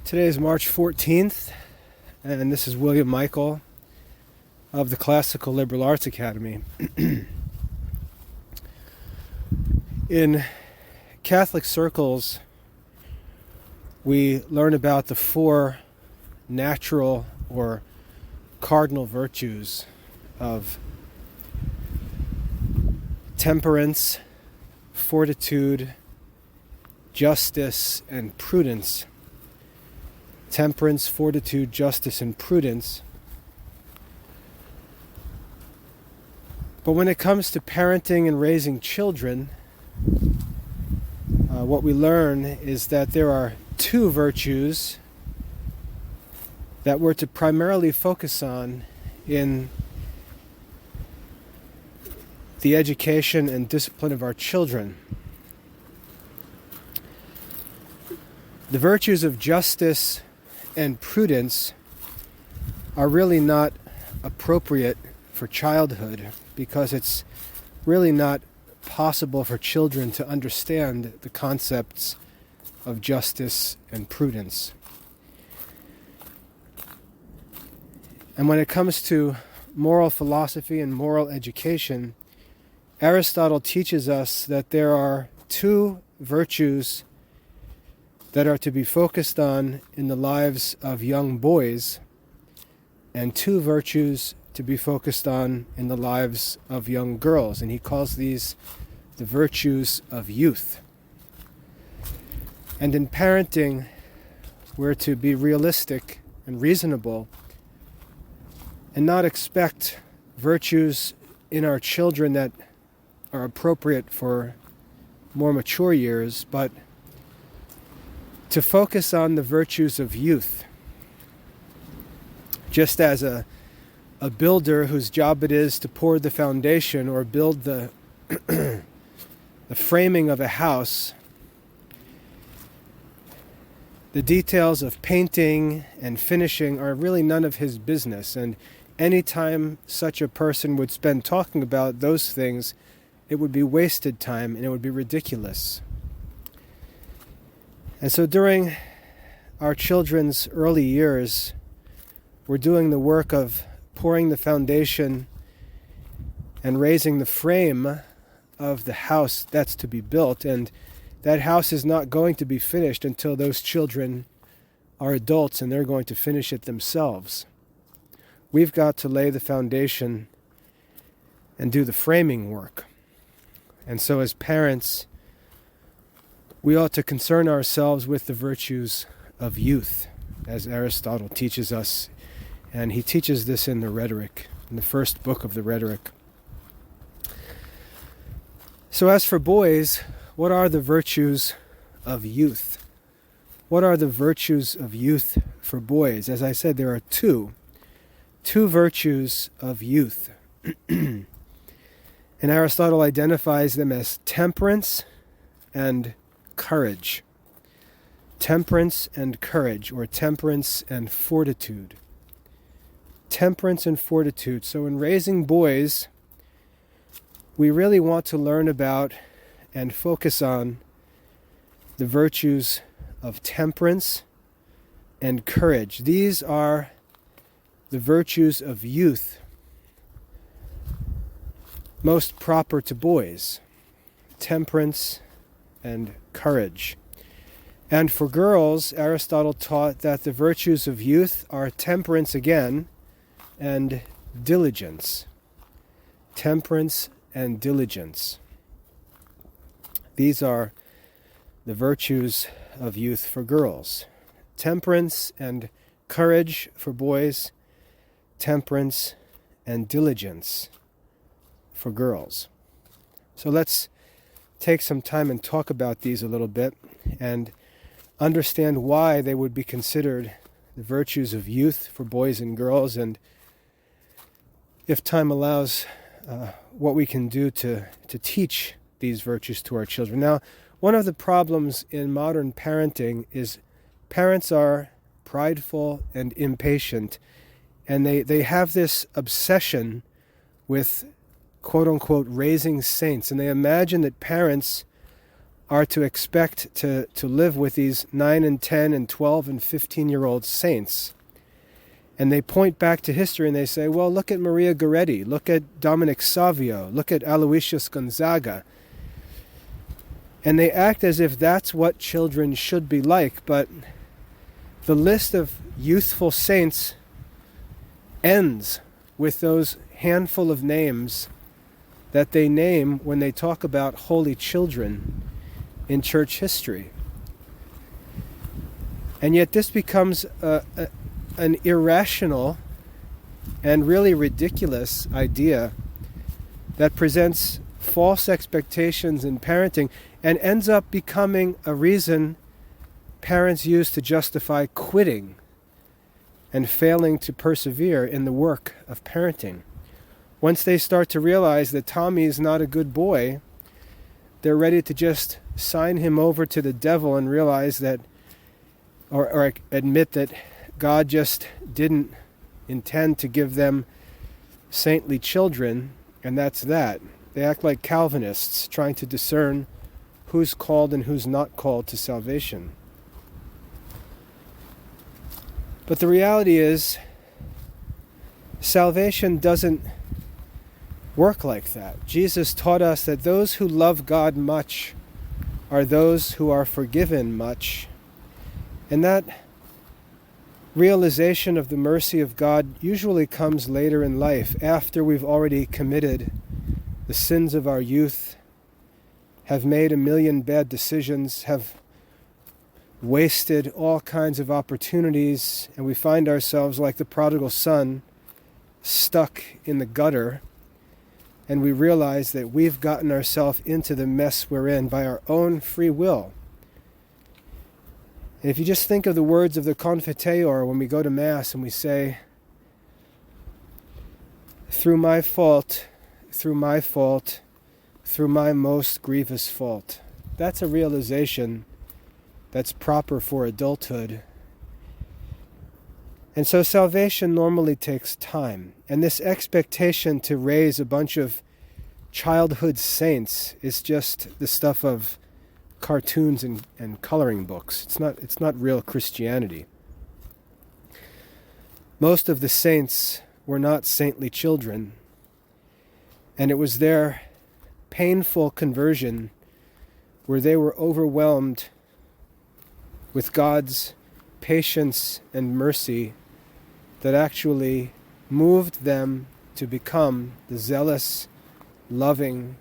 Today is March 14th, and this is William Michael of the Classical Liberal Arts Academy. In Catholic circles, we learn about the four natural or cardinal virtues of temperance, fortitude, justice, and prudence. Temperance, fortitude, justice, and prudence. But when it comes to parenting and raising children, what we learn is that there are two virtues that we're to primarily focus on in the education and discipline of our children. The virtues of justice and prudence are really not appropriate for childhood because it's really not possible for children to understand the concepts of justice and prudence. And when it comes to moral philosophy and moral education, Aristotle teaches us that there are two virtues that are to be focused on in the lives of young boys, and two virtues to be focused on in the lives of young girls. And he calls these the virtues of youth. And in parenting, we're to be realistic and reasonable and not expect virtues in our children that are appropriate for more mature years, but to focus on the virtues of youth. Just as a builder whose job it is to pour the foundation or build the the framing of a house, the details of painting and finishing are really none of his business. And any time such a person would spend talking about those things, it would be wasted time and it would be ridiculous. And so during our children's early years, we're doing the work of pouring the foundation and raising the frame of the house that's to be built. And that house is not going to be finished until those children are adults and they're going to finish it themselves. We've got to lay the foundation and do the framing work. And so as parents, we ought to concern ourselves with the virtues of youth, as Aristotle teaches us. And he teaches this in the Rhetoric, in the first book of the Rhetoric. So as for boys, what are the virtues of youth? What are the virtues of youth for boys? As I said, there are two virtues of youth. And Aristotle identifies them as temperance and courage. Temperance and courage, or temperance and fortitude. Temperance and fortitude. So in raising boys, we really want to learn about and focus on the virtues of temperance and courage. These are the virtues of youth most proper to boys. Temperance and courage. And for girls, Aristotle taught that the virtues of youth are temperance again and diligence. Temperance and diligence. These are the virtues of youth for girls. Temperance and courage for boys. Temperance and diligence for girls. So let's take some time and talk about these a little bit and understand why they would be considered the virtues of youth for boys and girls, and if time allows, what we can do to teach these virtues to our children. Now, one of the problems in modern parenting is parents are prideful and impatient, and they have this obsession with quote-unquote raising saints, and they imagine that parents are to expect to live with these 9 and 10 and 12 and 15-year-old saints. And they point back to history and they say, well, look at Maria Goretti, look at Dominic Savio, look at Aloysius Gonzaga. And they act as if that's what children should be like, but the list of youthful saints ends with those handful of names that they name when they talk about holy children in church history. And yet this becomes an irrational and really ridiculous idea that presents false expectations in parenting and ends up becoming a reason parents use to justify quitting and failing to persevere in the work of parenting. Once they start to realize that Tommy is not a good boy, they're ready to just sign him over to the devil and realize that, or admit that God just didn't intend to give them saintly children, and that's that. They act like Calvinists, trying to discern who's called and who's not called to salvation. But the reality is, salvation doesn't work like that. Jesus taught us that those who love God much are those who are forgiven much. And that realization of the mercy of God usually comes later in life, after we've already committed the sins of our youth, have made a million bad decisions, have wasted all kinds of opportunities, and we find ourselves like the prodigal son, stuck in the gutter, and we realize that we've gotten ourselves into the mess we're in by our own free will. And if you just think of the words of the Confiteor when we go to Mass and we say, through my fault, through my fault, through my most grievous fault. That's a realization that's proper for adulthood. And so salvation normally takes time. And this expectation to raise a bunch of childhood saints is just the stuff of cartoons and coloring books. It's not real Christianity. Most of the saints were not saintly children, and it was their painful conversion where they were overwhelmed with God's patience and mercy that actually moved them to become the zealous, loving,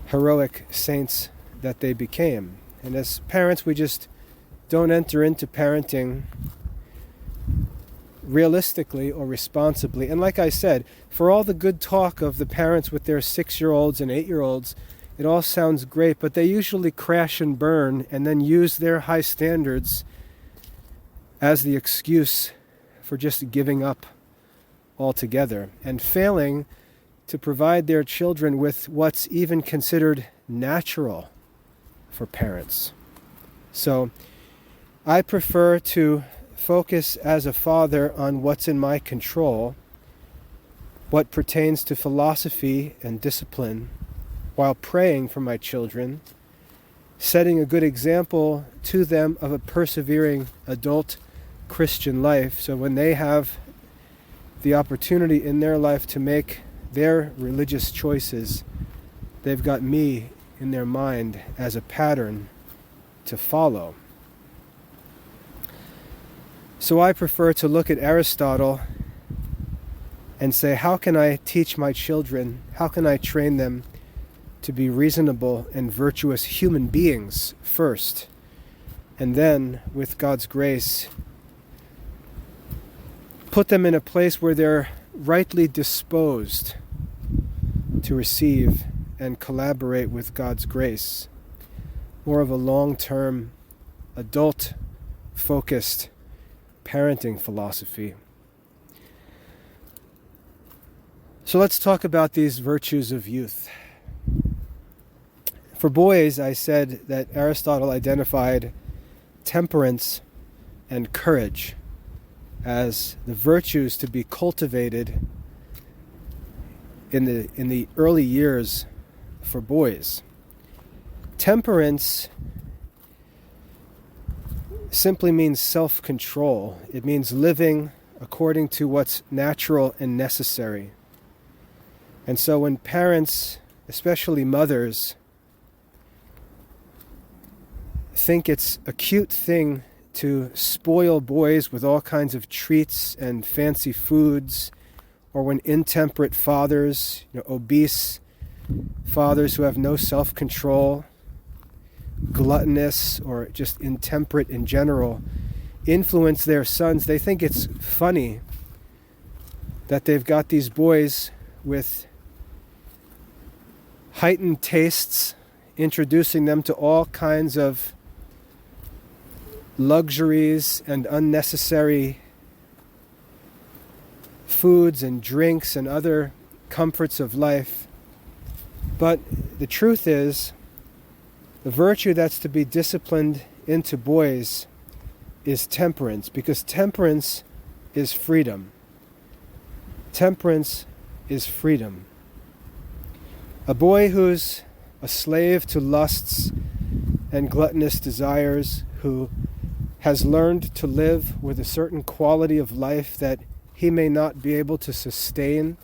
heroic saints that they became. And as parents, we just don't enter into parenting realistically or responsibly. And like I said, for all the good talk of the parents with their 6-year-olds and 8-year-olds, it all sounds great, but they usually crash and burn and then use their high standards as the excuse for just giving up altogether and failing to provide their children with what's even considered natural for parents. So I prefer to focus as a father on what's in my control, what pertains to philosophy and discipline, while praying for my children, setting a good example to them of a persevering adult Christian life, so when they have the opportunity in their life to make their religious choices, they've got me in their mind as a pattern to follow. So I prefer to look at Aristotle and say, how can I teach my children, how can I train them to be reasonable and virtuous human beings first, and then, with God's grace, put them in a place where they're rightly disposed to receive and collaborate with God's grace. More of a long-term, adult-focused parenting philosophy. So let's talk about these virtues of youth. For boys, I said that Aristotle identified temperance and courage as the virtues to be cultivated in the early years for boys. Temperance simply means self-control. It means living according to what's natural and necessary. And so when parents, especially mothers, think it's a cute thing to spoil boys with all kinds of treats and fancy foods, or when intemperate fathers, obese fathers who have no self-control, gluttonous or just intemperate in general, influence their sons, they think it's funny that they've got these boys with heightened tastes, introducing them to all kinds of luxuries and unnecessary foods and drinks and other comforts of life. But the truth is, the virtue that's to be disciplined into boys is temperance, because temperance is freedom. Temperance is freedom. A boy who's a slave to lusts and gluttonous desires, who has learned to live with a certain quality of life that he may not be able to sustain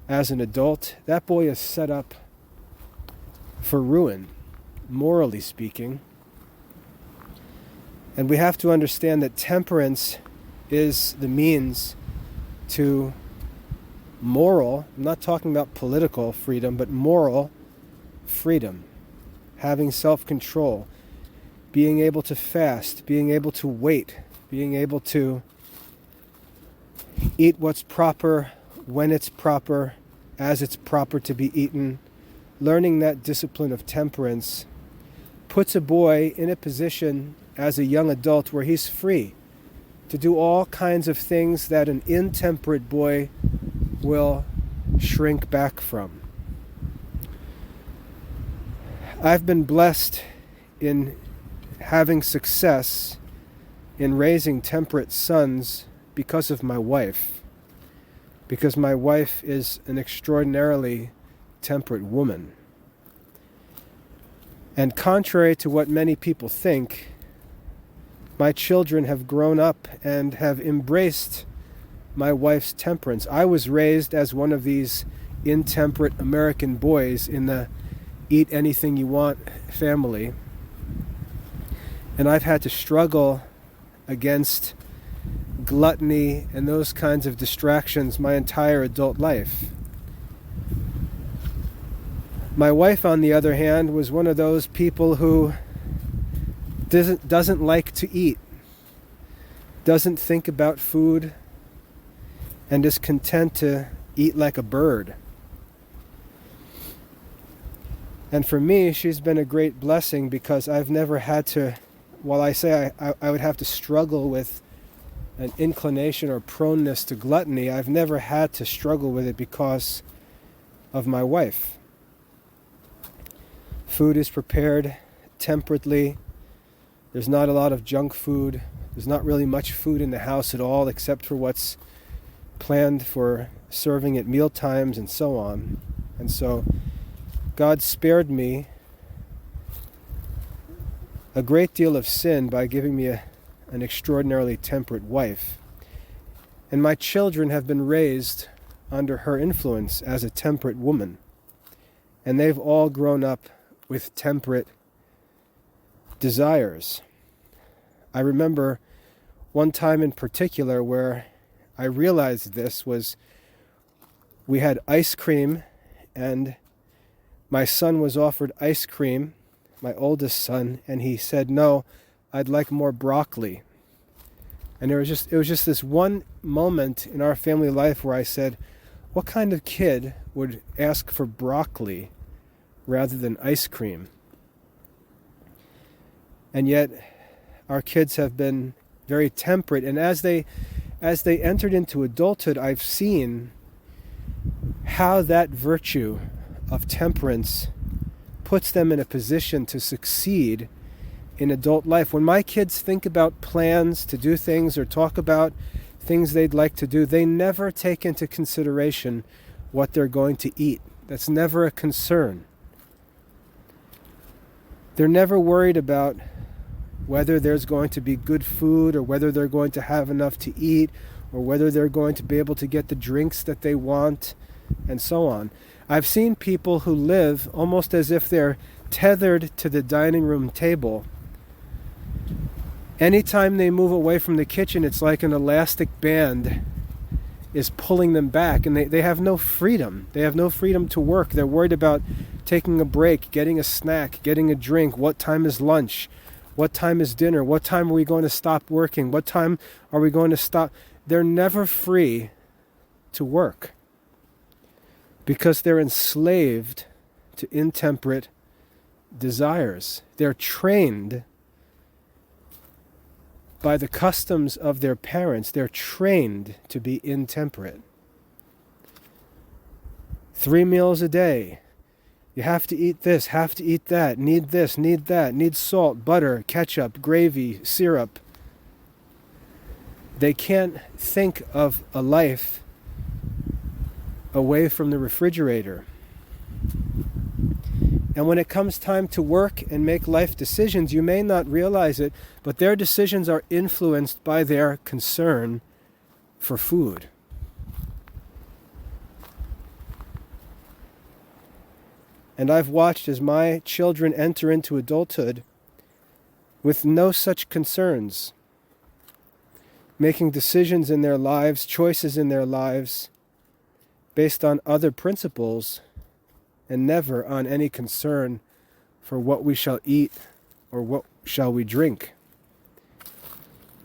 as an adult, that boy is set up for ruin, morally speaking. And we have to understand that temperance is the means to moral, I'm not talking about political freedom, but moral freedom, having self-control, being able to fast, being able to wait, being able to eat what's proper, when it's proper, as it's proper to be eaten. Learning that discipline of temperance puts a boy in a position as a young adult where he's free to do all kinds of things that an intemperate boy will shrink back from. I've been blessed in having success in raising temperate sons because of my wife. Because my wife is an extraordinarily temperate woman. And contrary to what many people think, my children have grown up and have embraced my wife's temperance. I was raised as one of these intemperate American boys in the eat anything you want family. And I've had to struggle against gluttony and those kinds of distractions my entire adult life. My wife, on the other hand, was one of those people who doesn't like to eat, doesn't think about food, and is content to eat like a bird. And for me, she's been a great blessing, because I've never had to, while I say I would have to struggle with an inclination or proneness to gluttony, I've never had to struggle with it because of my wife. Food is prepared temperately. There's not a lot of junk food. There's not really much food in the house at all, except for what's planned for serving at meal times and so on. And so God spared me a great deal of sin by giving me an extraordinarily temperate wife. And my children have been raised under her influence as a temperate woman. And they've all grown up with temperate desires. I remember one time in particular where I realized this was, we had ice cream, and my son was offered ice cream, my oldest son, and he said, "No, I'd like more broccoli." And it was just this one moment in our family life where I said, what kind of kid would ask for broccoli rather than ice cream? And yet our kids have been very temperate, and as they entered into adulthood, I've seen how that virtue of temperance puts them in a position to succeed in adult life. When my kids think about plans to do things or talk about things they'd like to do, they never take into consideration what they're going to eat. That's never a concern. They're never worried about whether there's going to be good food or whether they're going to have enough to eat or whether they're going to be able to get the drinks that they want and so on. I've seen people who live almost as if they're tethered to the dining room table. Anytime they move away from the kitchen, it's like an elastic band is pulling them back, and they have no freedom. They have no freedom to work. They're worried about taking a break, getting a snack, getting a drink. What time is lunch? What time is dinner? What time are we going to stop working? What time are we going to stop? They're never free to work because they're enslaved to intemperate desires. They're trained by the customs of their parents. They're trained to be intemperate. 3 meals a day. You have to eat this, have to eat that, need this, need that, need salt, butter, ketchup, gravy, syrup. They can't think of a life away from the refrigerator. And when it comes time to work and make life decisions, you may not realize it, but their decisions are influenced by their concern for food. And I've watched as my children enter into adulthood with no such concerns, making decisions in their lives, choices in their lives, based on other principles and never on any concern for what we shall eat or what shall we drink.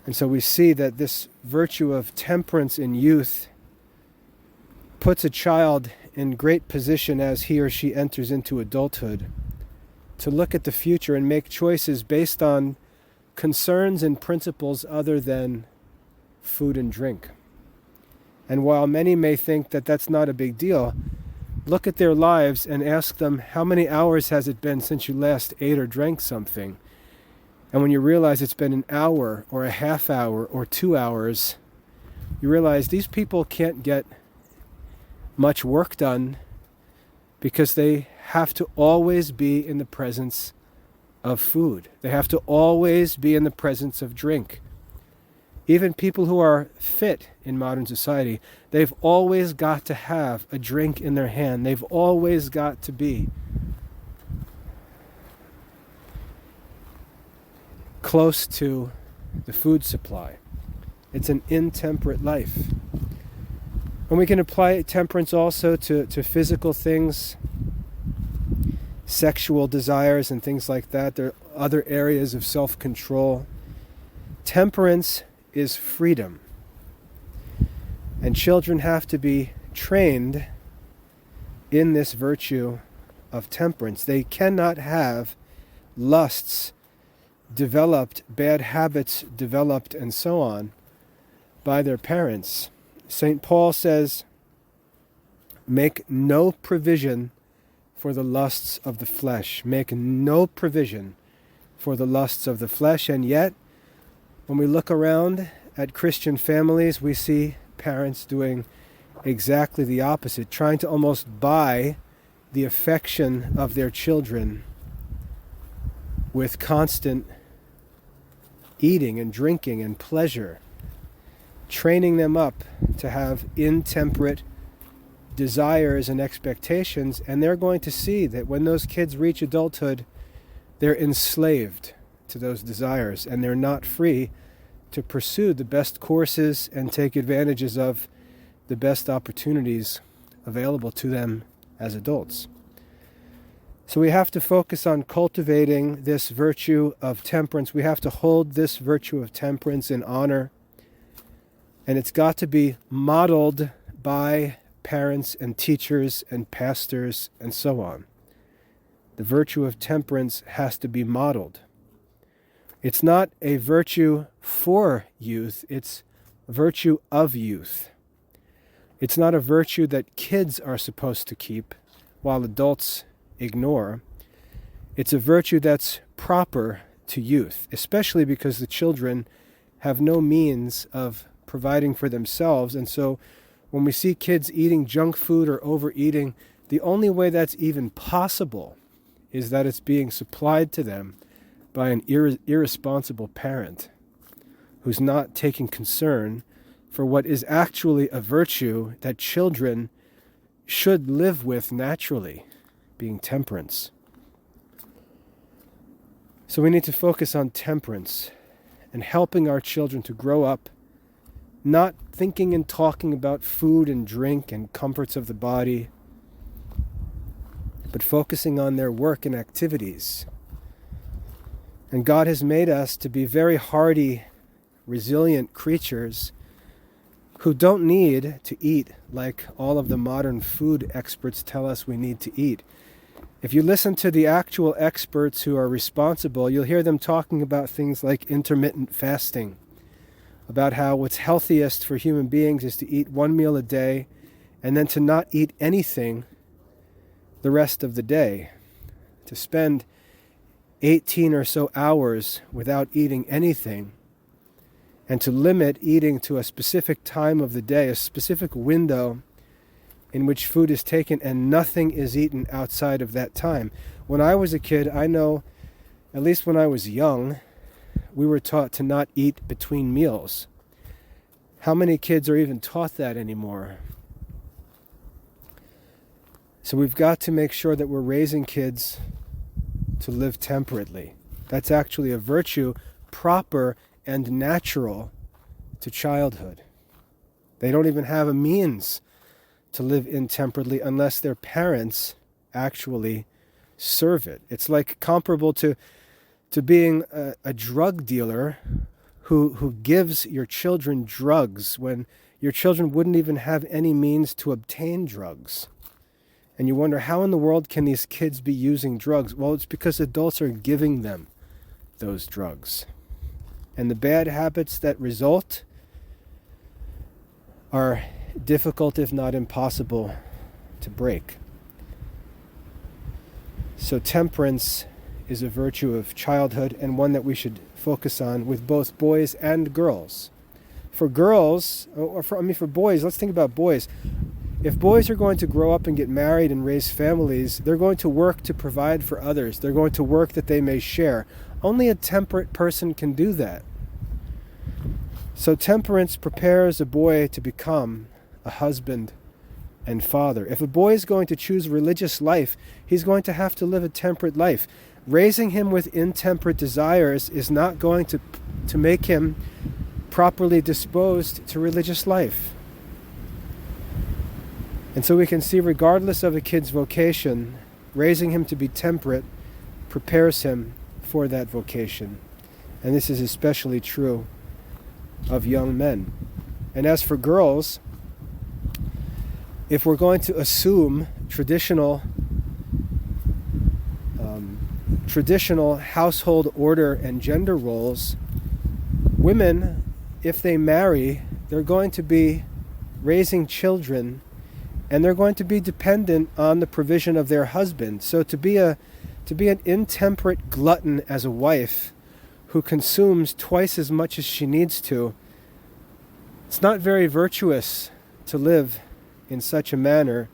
And so we see that this virtue of temperance in youth puts a child in great position as he or she enters into adulthood to look at the future and make choices based on concerns and principles other than food and drink. And while many may think that that's not a big deal, look at their lives and ask them, how many hours has it been since you last ate or drank something? And when you realize it's been an hour or a half hour or 2 hours, you realize these people can't get much work done because they have to always be in the presence of food. They have to always be in the presence of drink. Even people who are fit in modern society, they've always got to have a drink in their hand. They've always got to be close to the food supply. It's an intemperate life. And we can apply temperance also to physical things, sexual desires and things like that. There are other areas of self-control. Temperance is freedom. And children have to be trained in this virtue of temperance. They cannot have lusts developed, bad habits developed, and so on by their parents. St. Paul says, make no provision for the lusts of the flesh. Make no provision for the lusts of the flesh. And yet, when we look around at Christian families, we see parents doing exactly the opposite, trying to almost buy the affection of their children with constant eating and drinking and pleasure, training them up to have intemperate desires and expectations, and they're going to see that when those kids reach adulthood, they're enslaved to those desires, and they're not free to pursue the best courses and take advantages of the best opportunities available to them as adults. So we have to focus on cultivating this virtue of temperance. We have to hold this virtue of temperance in honor, and it's got to be modeled by parents and teachers and pastors and so on. The virtue of temperance has to be modeled. It's not a virtue for youth, it's a virtue of youth. It's not a virtue that kids are supposed to keep while adults ignore. It's a virtue that's proper to youth, especially because the children have no means of providing for themselves. And so when we see kids eating junk food or overeating, the only way that's even possible is that it's being supplied to them by an irresponsible parent who's not taking concern for what is actually a virtue that children should live with naturally, being temperance. So we need to focus on temperance and helping our children to grow up not thinking and talking about food and drink and comforts of the body, but focusing on their work and activities. And God has made us to be very hardy, resilient creatures who don't need to eat like all of the modern food experts tell us we need to eat. If you listen to the actual experts who are responsible, you'll hear them talking about things like intermittent fasting, about how what's healthiest for human beings is to eat one meal a day and then to not eat anything the rest of the day, to spend 18 or so hours without eating anything, and to limit eating to a specific time of the day, a specific window in which food is taken and nothing is eaten outside of that time. When I was a kid, I know, at least when I was young, we were taught to not eat between meals. How many kids are even taught that anymore? So we've got to make sure that we're raising kids to live temperately. That's actually a virtue proper and natural to childhood. They don't even have a means to live intemperately unless their parents actually serve it. It's like comparable to being a drug dealer who gives your children drugs when your children wouldn't even have any means to obtain drugs. And you wonder, how in the world can these kids be using drugs? Well, it's because adults are giving them those drugs. And the bad habits that result are difficult, if not impossible, to break. So temperance is a virtue of childhood and one that we should focus on with both boys and girls. For girls, for boys, let's think about boys. If boys are going to grow up and get married and raise families, they're going to work to provide for others. They're going to work that they may share. Only a temperate person can do that. So temperance prepares a boy to become a husband and father. If a boy is going to choose religious life, he's going to have to live a temperate life. Raising him with intemperate desires is not going to make him properly disposed to religious life. And so we can see, regardless of a kid's vocation, raising him to be temperate prepares him for that vocation. And this is especially true of young men. And as for girls, if we're going to assume traditional household order and gender roles, women, if they marry, they're going to be raising children and they're going to be dependent on the provision of their husband. So to be an intemperate glutton as a wife who consumes twice as much as she needs to, it's not very virtuous to live in such a manner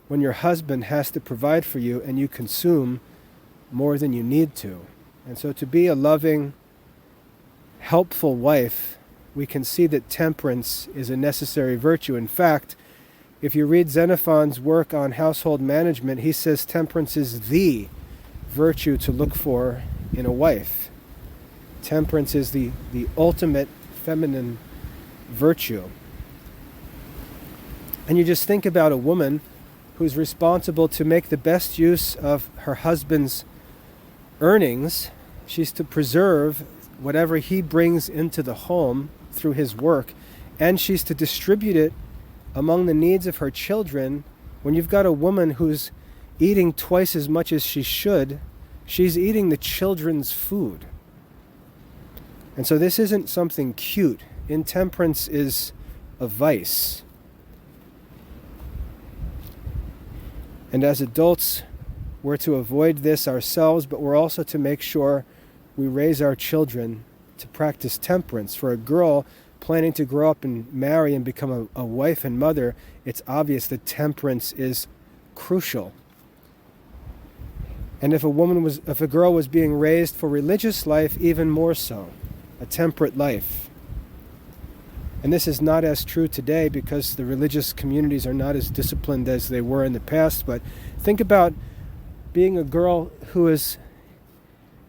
when your husband has to provide for you and you consume more than you need to. And so to be a loving, helpful wife, we can see that temperance is a necessary virtue. In fact, if you read Xenophon's work on household management, he says temperance is the virtue to look for in a wife. Temperance is the ultimate feminine virtue. And you just think about a woman who's responsible to make the best use of her husband's earnings. She's to preserve whatever he brings into the home through his work, and she's to distribute it among the needs of her children. When you've got a woman who's eating twice as much as she should, she's eating the children's food. And so this isn't something cute. Intemperance is a vice. And as adults, we're to avoid this ourselves, but we're also to make sure we raise our children to practice temperance. For a girl planning to grow up and marry and become a wife and mother, it's obvious that temperance is crucial. And if a girl was being raised for religious life, even more so, a temperate life. And this is not as true today because the religious communities are not as disciplined as they were in the past. But think about being a girl who is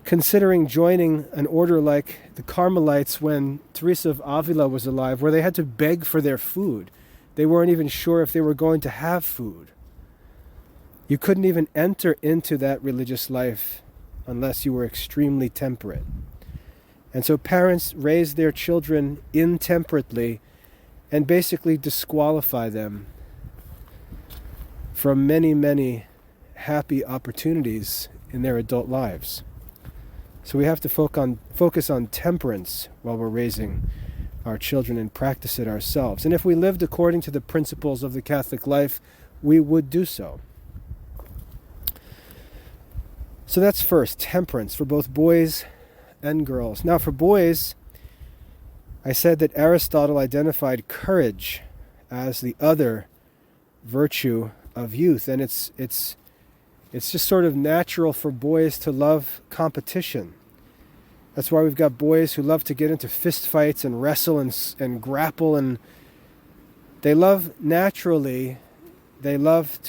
considering joining an order like the Carmelites when Teresa of Avila was alive, where they had to beg for their food. They weren't even sure if they were going to have food. You couldn't even enter into that religious life unless you were extremely temperate. And so parents raise their children intemperately and basically disqualify them from many, many happy opportunities in their adult lives. So we have to focus on temperance while we're raising our children and practice it ourselves. And if we lived according to the principles of the Catholic life, we would do so. So that's first, temperance for both boys and girls. Now for boys, I said that Aristotle identified courage as the other virtue of youth, and it's just sort of natural for boys to love competition. That's why we've got boys who love to get into fist fights and wrestle and grapple, and they love to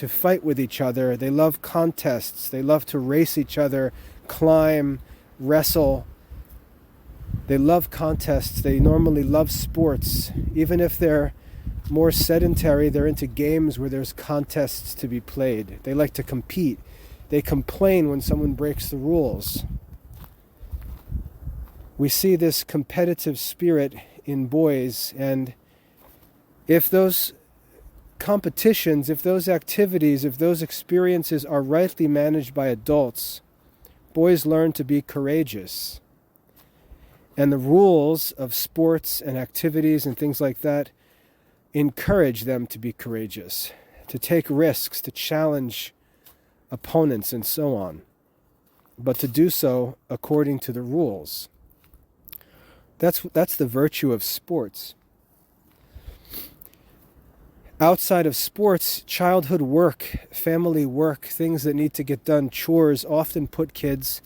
fight with each other. They love contests. They love to race each other, climb, wrestle. They love contests. They normally love sports. Even if they're more sedentary, they're into games where there's contests to be played. They like to compete. They complain when someone breaks the rules. We see this competitive spirit in boys, and if those competitions, if those activities, if those experiences are rightly managed by adults, boys learn to be courageous. And the rules of sports and activities and things like that encourage them to be courageous, to take risks, to challenge opponents and so on, but to do so according to the rules. That's the virtue of sports. Outside of sports, childhood work, family work, things that need to get done, chores, often put kids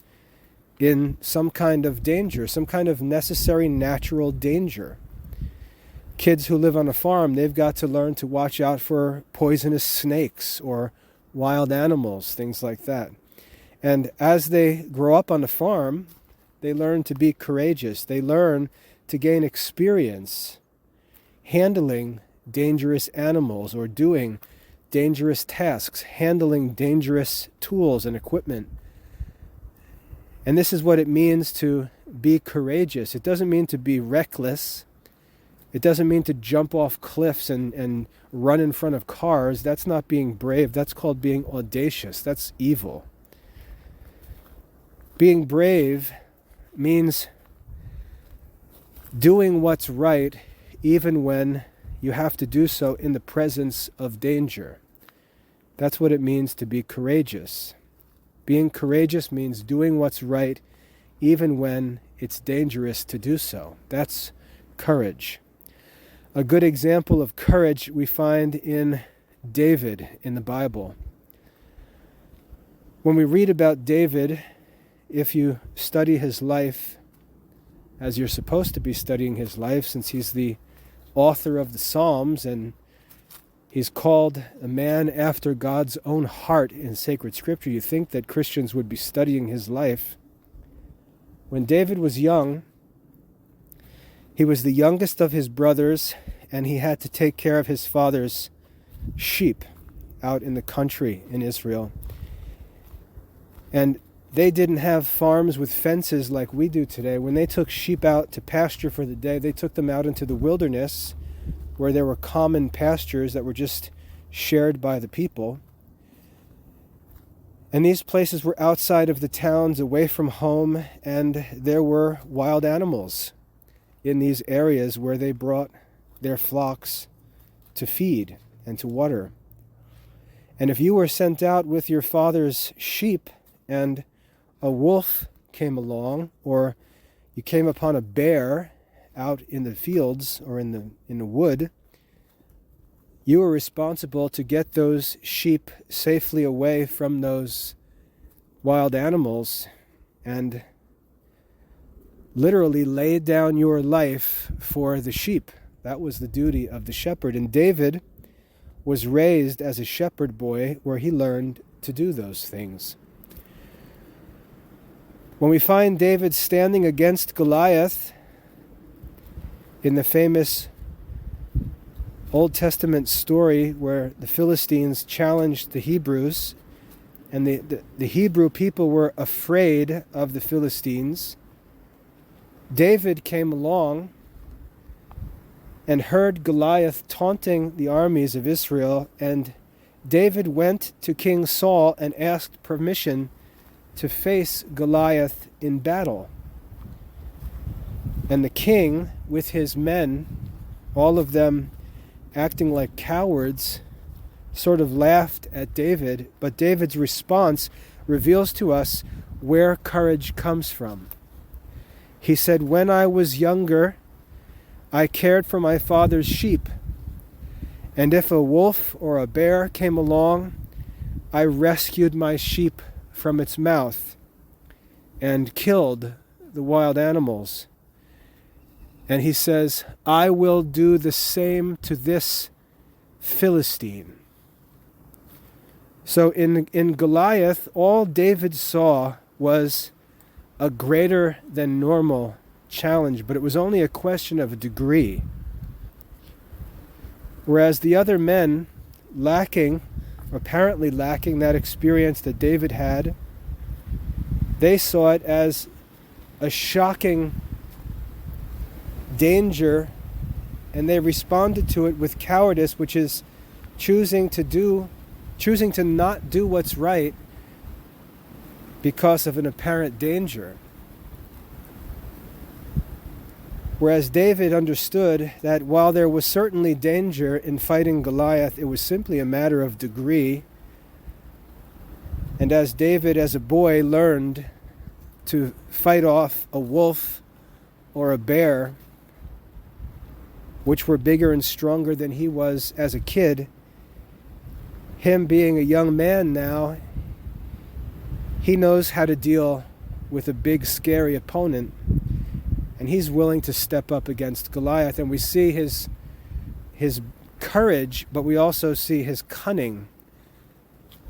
in some kind of danger, some kind of necessary natural danger. Kids who live on a farm, they've got to learn to watch out for poisonous snakes or wild animals, things like that. And as they grow up on the farm, they learn to be courageous. They learn to gain experience handling dangerous animals or doing dangerous tasks, handling dangerous tools and equipment. And this is what it means to be courageous. It doesn't mean to be reckless. It doesn't mean to jump off cliffs and run in front of cars. That's not being brave. That's called being audacious. That's evil. Being brave means doing what's right even when you have to do so in the presence of danger. That's what it means to be courageous. Being courageous means doing what's right even when it's dangerous to do so. That's courage. A good example of courage we find in David in the Bible. When we read about David, if you study his life as you're supposed to be studying his life, since he's the author of the Psalms and he's called a man after God's own heart in sacred scripture, you think that Christians would be studying his life. When David was young, he was the youngest of his brothers, and he had to take care of his father's sheep out in the country in Israel. And they didn't have farms with fences like we do today. When they took sheep out to pasture for the day, they took them out into the wilderness where there were common pastures that were just shared by the people. And these places were outside of the towns, away from home, and there were wild animals in these areas where they brought their flocks to feed and to water. And if you were sent out with your father's sheep and a wolf came along, or you came upon a bear out in the fields or in the wood, you were responsible to get those sheep safely away from those wild animals and literally laid down your life for the sheep. That was the duty of the shepherd. And David was raised as a shepherd boy where he learned to do those things. When we find David standing against Goliath in the famous Old Testament story where the Philistines challenged the Hebrews, and the Hebrew people were afraid of the Philistines, David came along and heard Goliath taunting the armies of Israel, and David went to King Saul and asked permission to face Goliath in battle. And the king, with his men, all of them acting like cowards, sort of laughed at David, but David's response reveals to us where courage comes from. He said, "When I was younger, I cared for my father's sheep, and if a wolf or a bear came along, I rescued my sheep from its mouth and killed the wild animals." And he says, "I will do the same to this Philistine." So in Goliath, all David saw was a greater than normal challenge, but it was only a question of a degree. Whereas the other men, apparently lacking that experience that David had, they saw it as a shocking danger, and they responded to it with cowardice, which is choosing to not do what's right because of an apparent danger. Whereas David understood that while there was certainly danger in fighting Goliath, it was simply a matter of degree. And as David, as a boy, learned to fight off a wolf or a bear, which were bigger and stronger than he was as a kid, him being a young man now, he knows how to deal with a big, scary opponent, and he's willing to step up against Goliath. And we see his courage, but we also see his cunning,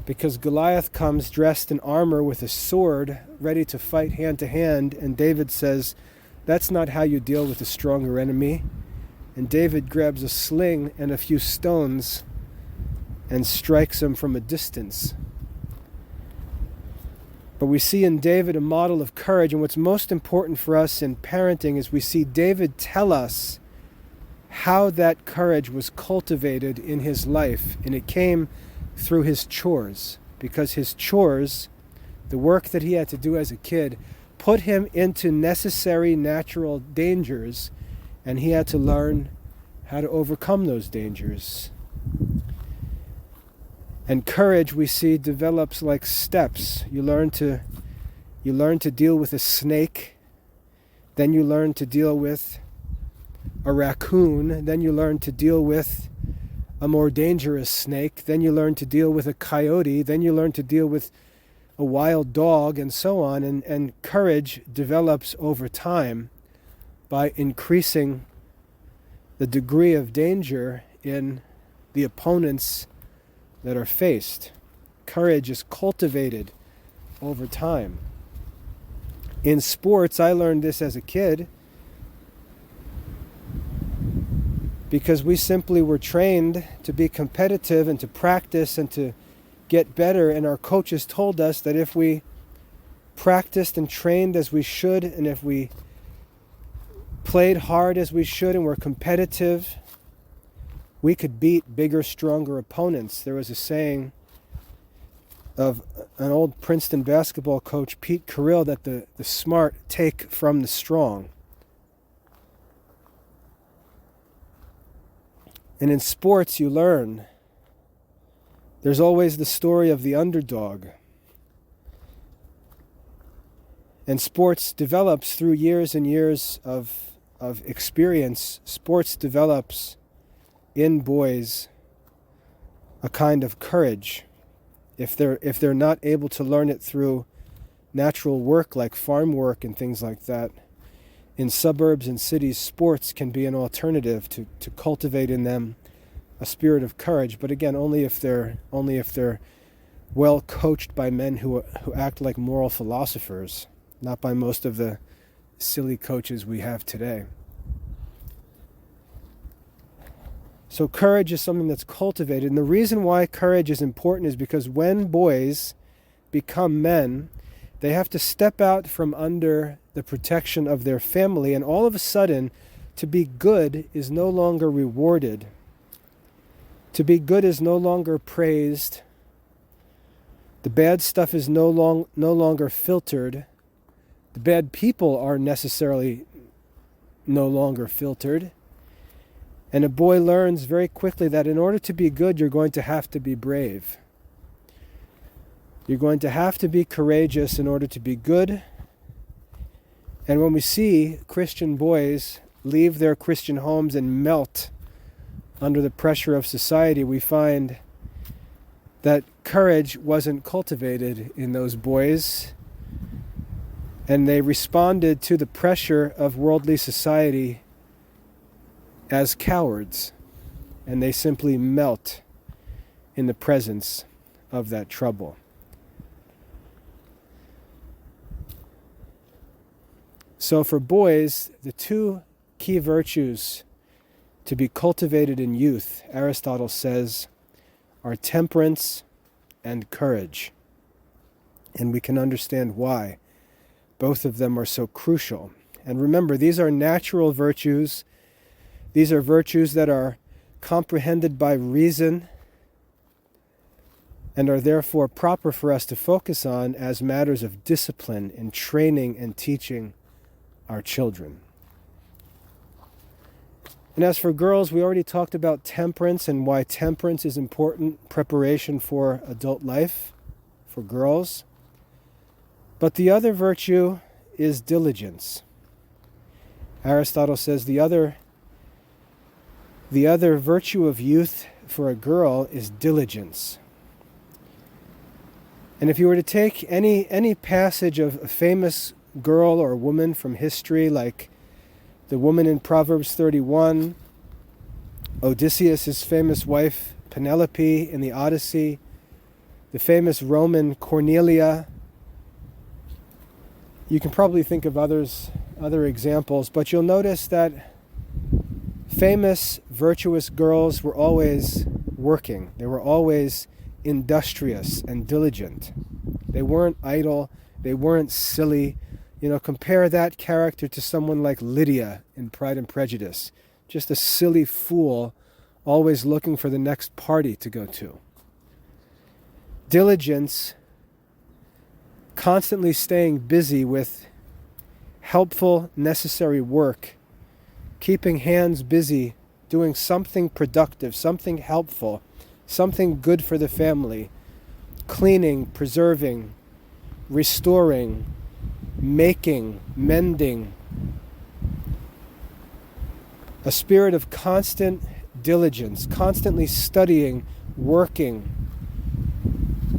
because Goliath comes dressed in armor with a sword, ready to fight hand to hand, and David says, "That's not how you deal with a stronger enemy." And David grabs a sling and a few stones and strikes him from a distance. But we see in David a model of courage, and what's most important for us in parenting is we see David tell us how that courage was cultivated in his life, and it came through his chores, because his chores, the work that he had to do as a kid, put him into necessary natural dangers, and he had to learn how to overcome those dangers. And courage, we see, develops like steps. You learn to deal with a snake, then you learn to deal with a raccoon, then you learn to deal with a more dangerous snake, then you learn to deal with a coyote, then you learn to deal with a wild dog, and so on. And courage develops over time by increasing the degree of danger in the opponents that are faced. Courage is cultivated over time. In sports, I learned this as a kid because we simply were trained to be competitive and to practice and to get better, and our coaches told us that if we practiced and trained as we should, and if we played hard as we should and were competitive, we could beat bigger, stronger opponents. There was a saying of an old Princeton basketball coach, Pete Carrill, that the smart take from the strong. And in sports, you learn. There's always the story of the underdog. And sports develops through years and years of experience. Sports develops in boys a kind of courage. If they're not able to learn it through natural work like farm work and things like that. In suburbs and cities, sports can be an alternative to cultivate in them a spirit of courage, but again, only if they're well coached by men who act like moral philosophers, not by most of the silly coaches we have today. So courage is something that's cultivated, and the reason why courage is important is because when boys become men, they have to step out from under the protection of their family, and all of a sudden, to be good is no longer rewarded. To be good is no longer praised. The bad stuff is no longer filtered. The bad people are necessarily no longer filtered. And a boy learns very quickly that in order to be good, you're going to have to be brave. You're going to have to be courageous in order to be good. And when we see Christian boys leave their Christian homes and melt under the pressure of society, we find that courage wasn't cultivated in those boys, and they responded to the pressure of worldly society as cowards, and they simply melt in the presence of that trouble. So for boys, the two key virtues to be cultivated in youth, Aristotle says, are temperance and courage. And we can understand why both of them are so crucial. And remember, these are natural virtues. These are virtues that are comprehended by reason and are therefore proper for us to focus on as matters of discipline in training and teaching our children. And as for girls, we already talked about temperance and why temperance is important preparation for adult life for girls. But the other virtue is diligence. Aristotle says the other virtue of youth for a girl is diligence. And if you were to take any passage of a famous girl or woman from history, like the woman in Proverbs 31, Odysseus' famous wife Penelope in the Odyssey, the famous Roman Cornelia. You can probably think of other examples, but you'll notice that famous, virtuous girls were always working. They were always industrious and diligent. They weren't idle. They weren't silly. Compare that character to someone like Lydia in Pride and Prejudice. Just a silly fool, always looking for the next party to go to. Diligence, constantly staying busy with helpful, necessary work, keeping hands busy, doing something productive, something helpful, something good for the family, cleaning, preserving, restoring, making, mending. A spirit of constant diligence, constantly studying, working,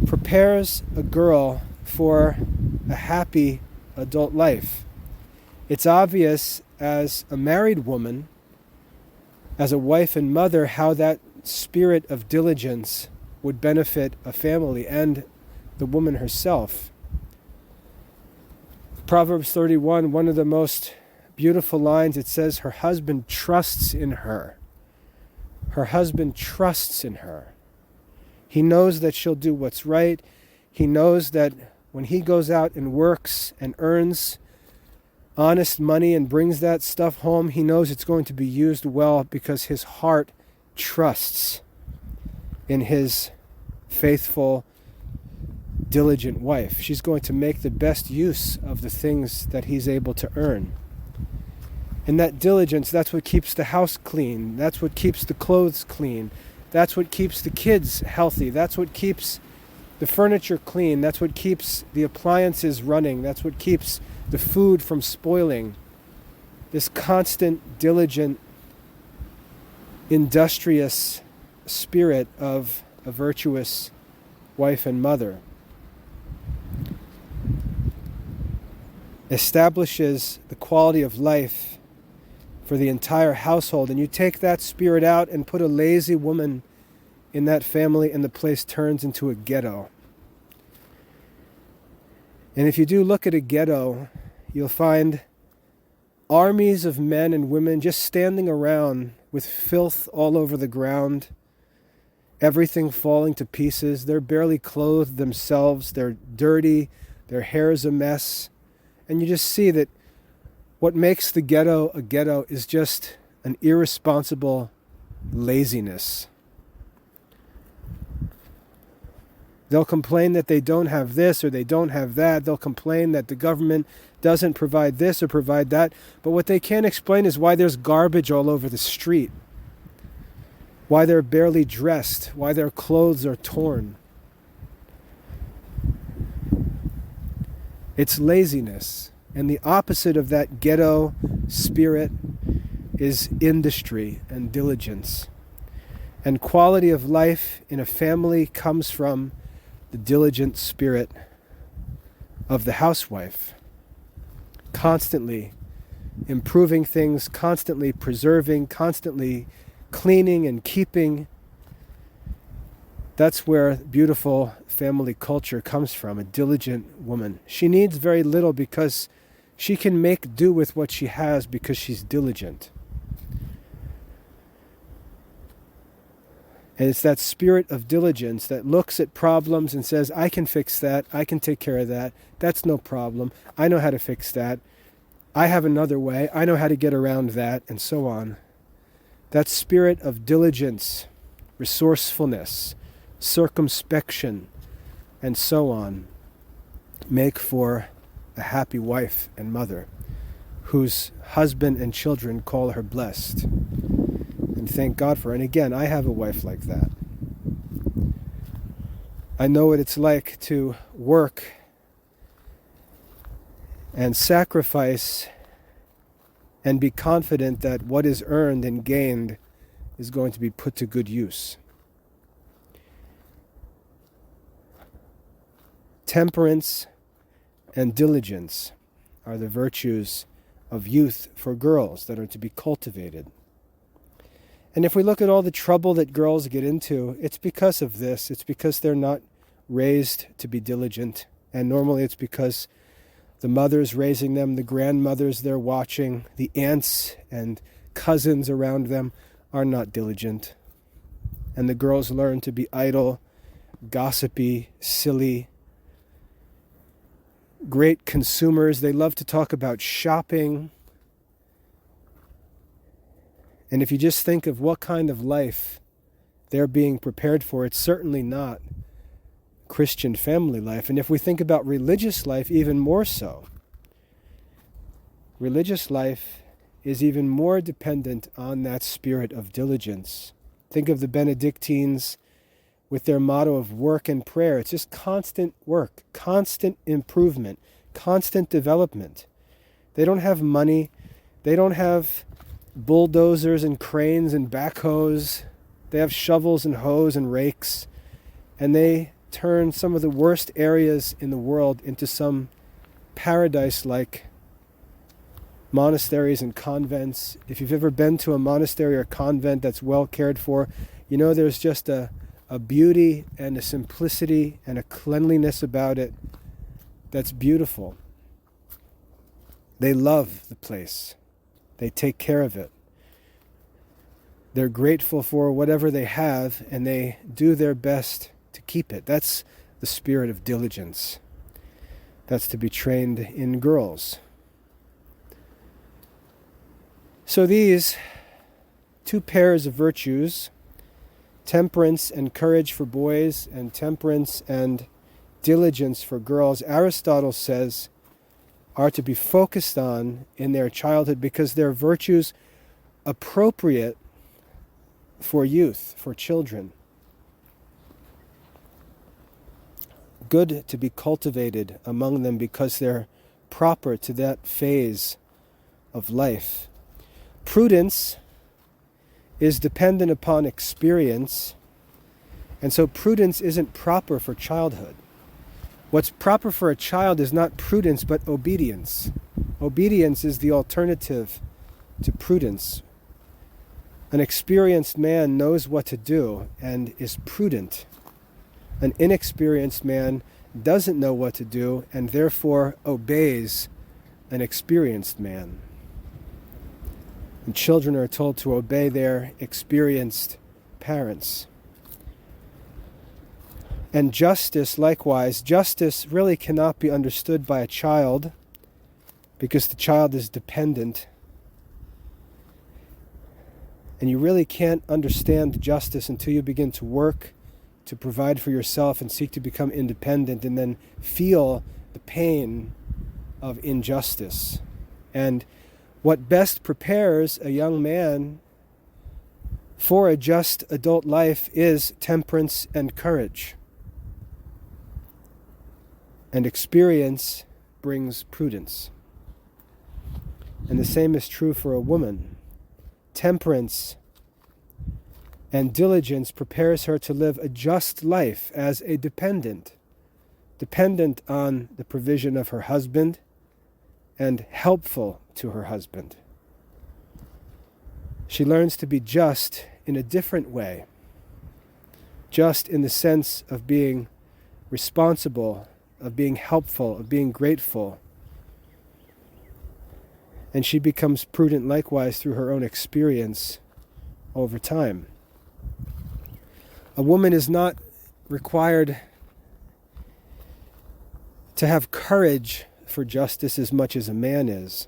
prepares a girl for a happy adult life. It's obvious as a married woman, as a wife and mother, how that spirit of diligence would benefit a family and the woman herself. Proverbs 31, one of the most beautiful lines, it says, her husband trusts in her. Her husband trusts in her. He knows that she'll do what's right. He knows that when he goes out and works and earns honest money and brings that stuff home, he knows it's going to be used well because his heart trusts in his faithful, diligent wife. She's going to make the best use of the things that he's able to earn. And that diligence, that's what keeps the house clean. That's what keeps the clothes clean. That's what keeps the kids healthy. That's what keeps the furniture clean. That's what keeps the appliances running. That's what keeps the food from spoiling. This constant, diligent, industrious spirit of a virtuous wife and mother. establishes the quality of life for the entire household, and you take that spirit out and put a lazy woman in that family, and the place turns into a ghetto. And if you do look at a ghetto, you'll find armies of men and women just standing around with filth all over the ground, everything falling to pieces. They're barely clothed themselves. They're dirty. Their hair is a mess. And you just see that what makes the ghetto a ghetto is just an irresponsible laziness. They'll complain that they don't have this or they don't have that. They'll complain that the government doesn't provide this or provide that. But what they can't explain is why there's garbage all over the street, why they're barely dressed, why their clothes are torn. It's laziness. And the opposite of that ghetto spirit is industry and diligence. And quality of life in a family comes from the diligent spirit of the housewife. Constantly improving things, constantly preserving, constantly cleaning and keeping. That's where beautiful family culture comes from, a diligent woman. She needs very little because she can make do with what she has because she's diligent. And it's that spirit of diligence that looks at problems and says, I can fix that, I can take care of that, that's no problem, I know how to fix that, I have another way, I know how to get around that, and so on. That spirit of diligence, resourcefulness, circumspection, and so on, make for a happy wife and mother, whose husband and children call her blessed. And thank God for her. And again, I have a wife like that. I know what it's like to work and sacrifice and be confident that what is earned and gained is going to be put to good use. Temperance and diligence are the virtues of youth for girls that are to be cultivated. And if we look at all the trouble that girls get into, it's because of this. It's because they're not raised to be diligent. And normally it's because the mothers raising them, the grandmothers they're watching, the aunts and cousins around them are not diligent. And the girls learn to be idle, gossipy, silly, great consumers. They love to talk about shopping. And if you just think of what kind of life they're being prepared for, it's certainly not Christian family life. And if we think about religious life, even more so. Religious life is even more dependent on that spirit of diligence. Think of the Benedictines with their motto of work and prayer. It's just constant work, constant improvement, constant development. They don't have money. They don't have bulldozers and cranes and backhoes. They have shovels and hoes and rakes. And they turn some of the worst areas in the world into some paradise-like monasteries and convents. If you've ever been to a monastery or convent that's well cared for, you know there's just a beauty and a simplicity and a cleanliness about it that's beautiful. They love the place. They take care of it. They're grateful for whatever they have, and they do their best to keep it. That's the spirit of diligence. That's to be trained in girls. So these two pairs of virtues, temperance and courage for boys, and temperance and diligence for girls, Aristotle says are to be focused on in their childhood because they're virtues appropriate for youth, for children. Good to be cultivated among them because they're proper to that phase of life. Prudence is dependent upon experience, and so prudence isn't proper for childhood. What's proper for a child is not prudence, but obedience. Obedience is the alternative to prudence. An experienced man knows what to do and is prudent. An inexperienced man doesn't know what to do and therefore obeys an experienced man. And children are told to obey their experienced parents. And justice, likewise, justice really cannot be understood by a child because the child is dependent. And you really can't understand justice until you begin to work to provide for yourself and seek to become independent and then feel the pain of injustice. And what best prepares a young man for a just adult life is temperance and courage. And experience brings prudence. And the same is true for a woman. Temperance and diligence prepares her to live a just life as a dependent on the provision of her husband and helpful to her husband. She learns to be just in a different way, just in the sense of being responsible, of being helpful, of being grateful. And she becomes prudent likewise through her own experience over time. A woman is not required to have courage for justice as much as a man is.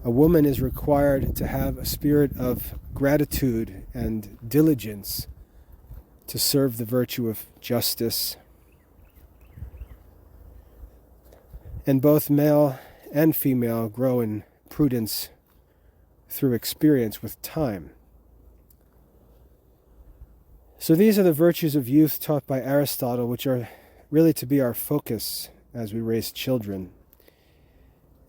A woman is required to have a spirit of gratitude and diligence to serve the virtue of justice. And both male and female grow in prudence through experience with time. So these are the virtues of youth taught by Aristotle, which are really to be our focus as we raise children.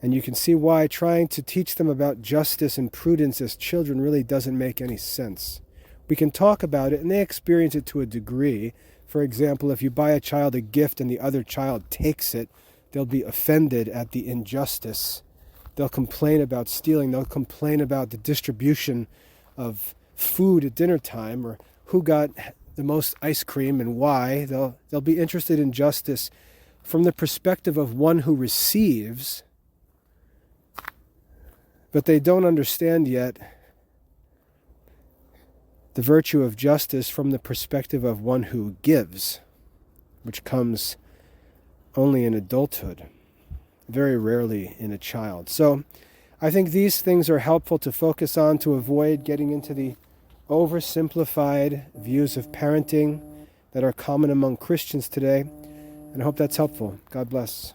And you can see why trying to teach them about justice and prudence as children really doesn't make any sense. We can talk about it and they experience it to a degree. For example, if you buy a child a gift and the other child takes it, they'll be offended at the injustice. They'll complain about stealing. They'll complain about the distribution of food at dinner time or who got the most ice cream and why. They'll be interested in justice from the perspective of one who receives, but they don't understand yet the virtue of justice from the perspective of one who gives, which comes only in adulthood, very rarely in a child. So I think these things are helpful to focus on to avoid getting into the oversimplified views of parenting that are common among Christians today. And I hope that's helpful. God bless.